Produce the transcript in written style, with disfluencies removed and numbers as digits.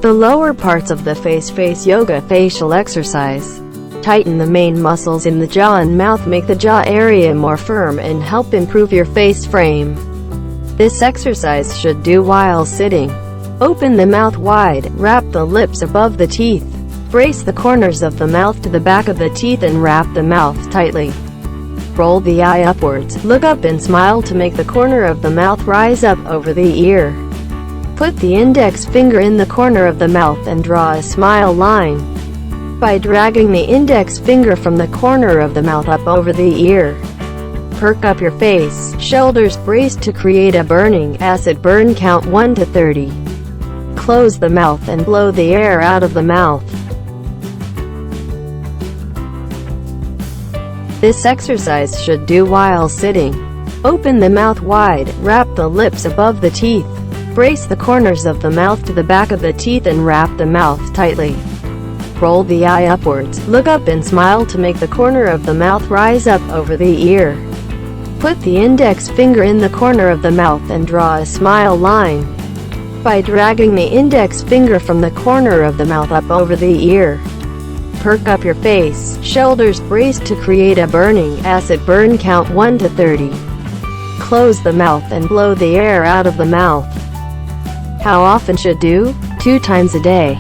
The lower parts of the face yoga facial exercise. Tighten the main muscles in the jaw and mouth, make the jaw area more firm and help improve your face frame. This exercise should do while sitting. Open the mouth wide, wrap the lips above the teeth. Brace the corners of the mouth to the back of the teeth and wrap the mouth tightly. Roll the eye upwards, look up and smile to make the corner of the mouth rise up over the ear. Put the index finger in the corner of the mouth and draw a smile line. By dragging the index finger from the corner of the mouth up over the ear. Perk up your face, shoulders braced to create a burning acid burn. Count 1 to 30. Close the mouth and blow the air out of the mouth. This exercise should do while sitting. Open the mouth wide, wrap the lips above the teeth. Brace the corners of the mouth to the back of the teeth and wrap the mouth tightly. Roll the eye upwards, look up and smile to make the corner of the mouth rise up over the ear. Put the index finger in the corner of the mouth and draw a smile line. By dragging the index finger from the corner of the mouth up over the ear. Perk up your face, shoulders braced to create a burning acid burn. Count 1 to 30. Close the mouth and blow the air out of the mouth. How often should do? 2 times a day.